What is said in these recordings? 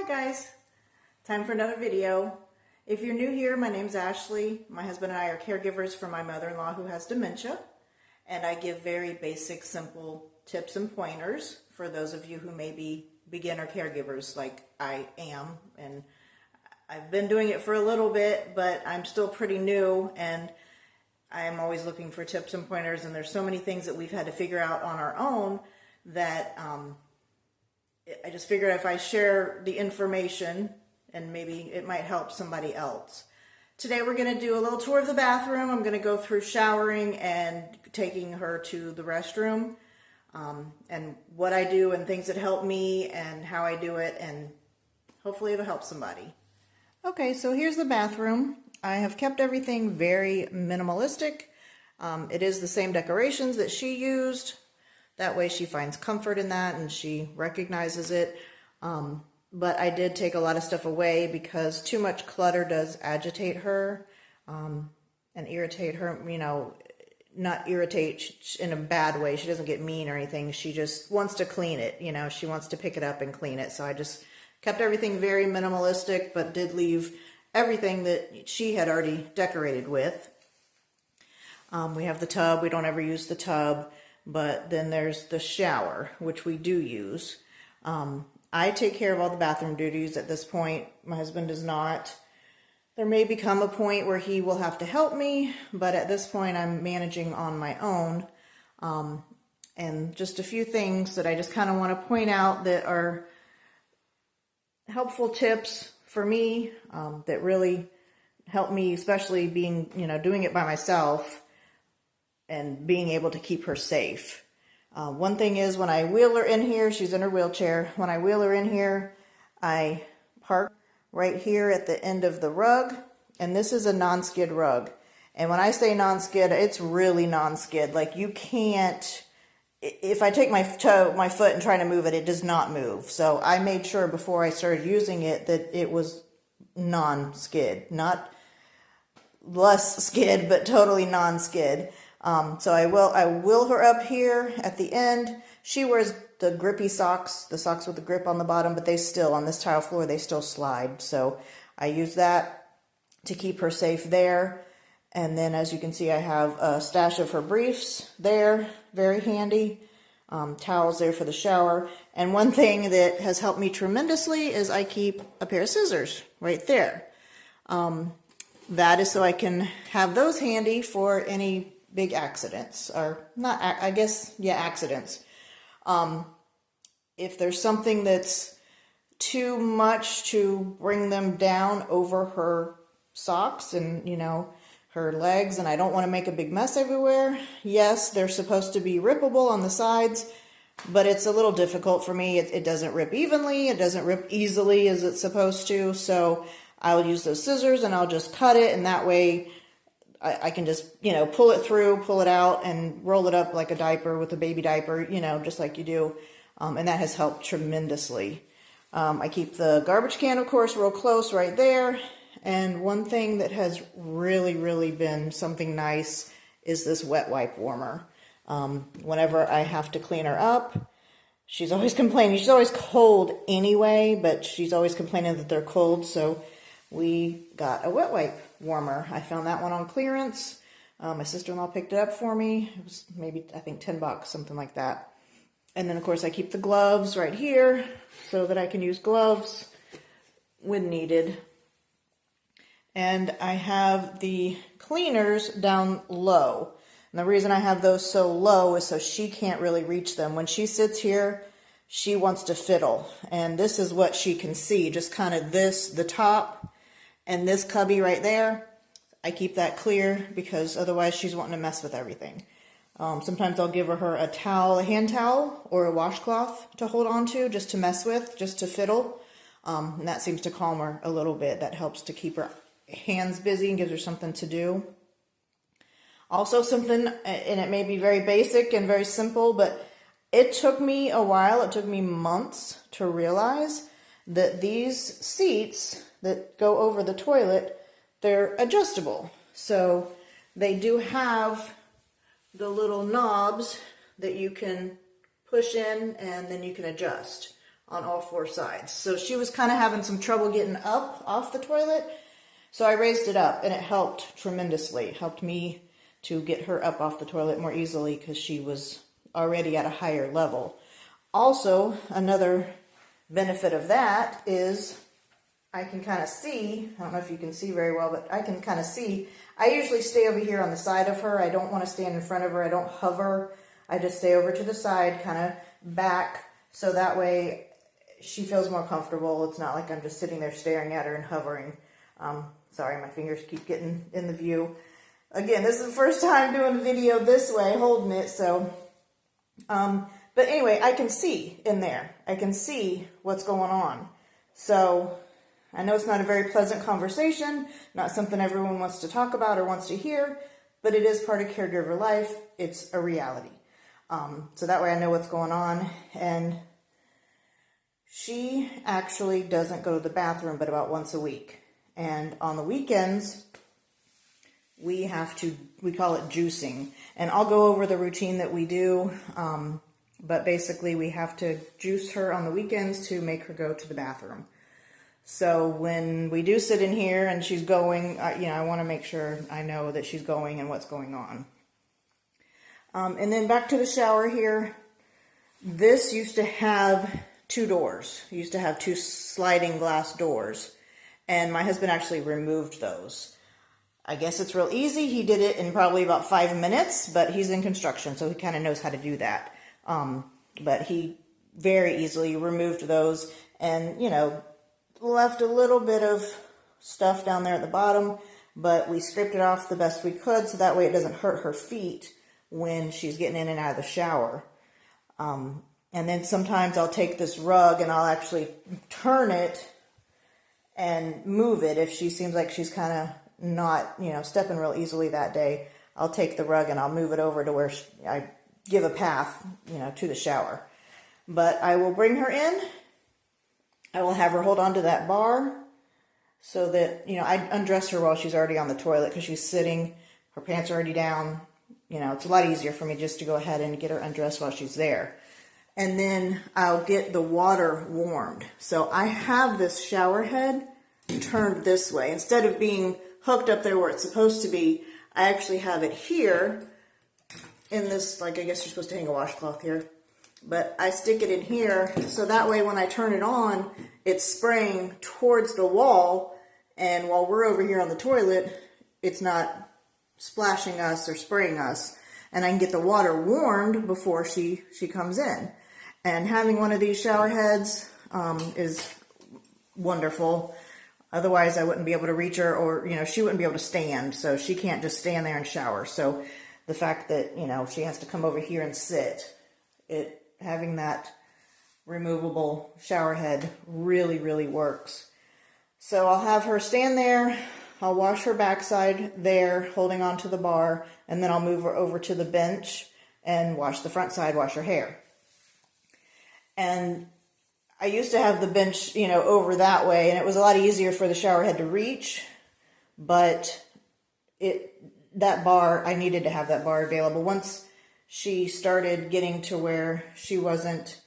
guys, time for another video. If you're new here, my name's Ashley. My husband and I are caregivers for my mother-in-law who has dementia, and I give very basic, simple tips and pointers for those of you who may be beginner caregivers like I am. And I've been doing it for a little bit, but I'm still pretty new, and I'm always looking for tips and pointers, and there's so many things that we've had to figure out on our own that I just figured if I share the information and maybe it might help somebody else. Today we're going to do a little tour of the bathroom. I'm going to go through showering and taking her to the restroom, and what I do and things that help me and how I do it, and hopefully it'll help somebody. Okay, so here's the bathroom. I have kept everything very minimalistic. It is the same decorations that she used. That way she finds comfort in that and she recognizes it. But I did take a lot of stuff away because too much clutter does agitate her and irritate her. You know, not irritate in a bad way. She doesn't get mean or anything. She just wants to clean it. You know, she wants to pick it up and clean it. So I just kept everything very minimalistic, but did leave everything that she had already decorated with. We have the tub. We don't ever use the tub. But then there's the shower, which we do use. I take care of all the bathroom duties at this point. My husband does not. There may become a point where he will have to help me, but at this point I'm managing on my own. And just a few things that I just kind of want to point out that are helpful tips for me that really help me, especially being, doing it by myself and being able to keep her safe. One thing is when I wheel her in here, she's in her wheelchair. When I wheel her in here, I park right here at the end of the rug. And this is a non-skid rug. And when I say non-skid, it's really non-skid. Like you can't, if I take my foot and try to move it, it does not move. So I made sure before I started using it that it was non-skid, not less skid, but totally non-skid. So I wheel her up here at the end. She wears the grippy socks, the socks with the grip on the bottom, but they still, on this tile floor, they still slide. So I use that to keep her safe there. And then as you can see, I have a stash of her briefs there, very handy. Towels there for the shower. And one thing that has helped me tremendously is I keep a pair of scissors right there. That is so I can have those handy for any big accidents, or not, I guess, yeah, accidents. If there's something that's too much to bring them down over her socks and, her legs, and I don't want to make a big mess everywhere, yes, they're supposed to be rippable on the sides, but it's a little difficult for me. It doesn't rip evenly, it doesn't rip easily as it's supposed to, so I'll use those scissors and I'll just cut it, and that way I can just, pull it through, pull it out, and roll it up like a diaper with a baby diaper, just like you do. And that has helped tremendously. I keep the garbage can, of course, real close right there. And one thing that has really, really been something nice is this wet wipe warmer. Whenever I have to clean her up, she's always complaining. She's always cold anyway, but she's always complaining that they're cold. So we got a wet wipe warmer. I found that one on clearance. My sister-in-law picked it up for me. It was maybe, I think, $10, something like that. And then, of course, I keep the gloves right here so that I can use gloves when needed. And I have the cleaners down low. And the reason I have those so low is so she can't really reach them. When she sits here, she wants to fiddle. And this is what she can see, just kind of this, the top, and this cubby right there. I keep that clear because otherwise she's wanting to mess with everything. Sometimes I'll give her a towel, a hand towel, or a washcloth to hold on to, just to mess with, just to fiddle. And that seems to calm her a little bit. That helps to keep her hands busy and gives her something to do. Also something, and it may be very basic and very simple, but it took me a while, it took me months to realize that these seats that go over the toilet, they're adjustable. So they do have the little knobs that you can push in and then you can adjust. on all 4 sides. So she was kind of having some trouble getting up off the toilet. So I raised it up, and it helped tremendously. It helped me to get her up off the toilet more easily because she was already at a higher level. Also, another benefit of that is I can kind of see, I don't know if you can see very well, but I can kind of see. I usually stay over here on the side of her. I don't want to stand in front of her. I don't hover. I just stay over to the side, kind of back, so that way she feels more comfortable. It's not like I'm just sitting there staring at her and hovering. Sorry, my fingers keep getting in the view. Again, this is the first time doing a video this way, holding it, so. But anyway, I can see in there. I can see what's going on. So I know it's not a very pleasant conversation, not something everyone wants to talk about or wants to hear, but it is part of caregiver life. It's a reality. So that way I know what's going on. And she actually doesn't go to the bathroom but about once a week. And on the weekends, we call it juicing. And I'll go over the routine that we do. But basically we have to juice her on the weekends to make her go to the bathroom. So when we do sit in here and she's going, I want to make sure I know that she's going and what's going on. And then back to the shower here. This used to have 2 doors. It used to have 2 sliding glass doors. And my husband actually removed those. I guess it's real easy. He did it in probably about 5 minutes, but he's in construction, so he kind of knows how to do that. But he very easily removed those and, left a little bit of stuff down there at the bottom, but we scraped it off the best we could so that way it doesn't hurt her feet when she's getting in and out of the shower. And then sometimes I'll take this rug and I'll actually turn it and move it if she seems like she's kind of not, stepping real easily that day. I'll take the rug and I'll move it over to where I give a path, to the shower. But I will bring her in. I will have her hold on to that bar so that, I undress her while she's already on the toilet because she's sitting, her pants are already down. It's a lot easier for me just to go ahead and get her undressed while she's there. And then I'll get the water warmed. So I have this shower head turned this way. Instead of being hooked up there where it's supposed to be, I actually have it here in this, I guess you're supposed to hang a washcloth here. But I stick it in here so that way when I turn it on, it's spraying towards the wall. And while we're over here on the toilet, it's not splashing us or spraying us. And I can get the water warmed before she comes in. And having one of these shower heads is wonderful. Otherwise, I wouldn't be able to reach her or, she wouldn't be able to stand. So she can't just stand there and shower. So the fact that, she has to come over here and sit, having that removable shower head really, really works. So I'll have her stand there. I'll wash her backside there, holding onto the bar, and then I'll move her over to the bench and wash the front side, wash her hair. And I used to have the bench, over that way, and it was a lot easier for the shower head to reach, but that bar, I needed to have that bar available. Once she started getting to where she wasn't,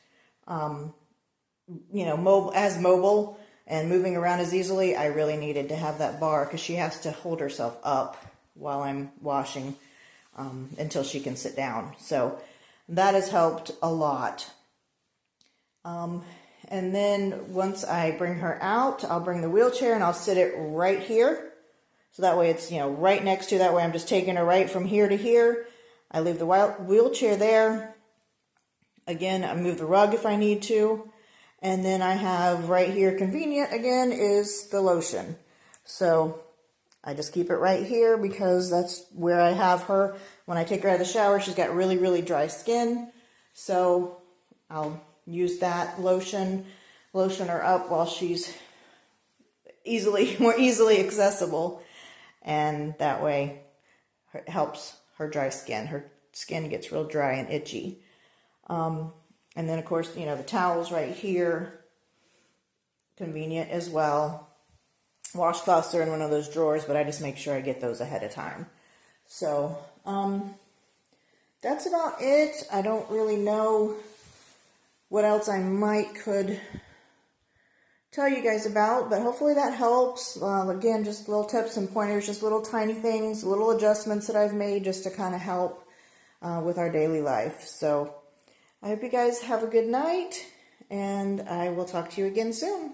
mobile and moving around as easily, I really needed to have that bar because she has to hold herself up while I'm washing until she can sit down. So that has helped a lot. And then once I bring her out, I'll bring the wheelchair and I'll sit it right here. So that way it's, right next to, that way I'm just taking her right from here to here. I leave the wheelchair there. Again, I move the rug if I need to. And then I have right here, convenient again, is the lotion. So I just keep it right here because that's where I have her. When I take her out of the shower, she's got really, really dry skin. So I'll use that lotion her up while she's more easily accessible. And that way it helps her dry skin. Her skin gets real dry and itchy. And then, of course, the towels right here, convenient as well. Washcloths are in one of those drawers, but I just make sure I get those ahead of time. So, that's about it. I don't really know what else I could tell you guys about, but hopefully that helps. Again, just little tips and pointers, just little tiny things, little adjustments that I've made just to kind of help with our daily life. So I hope you guys have a good night, and I will talk to you again soon.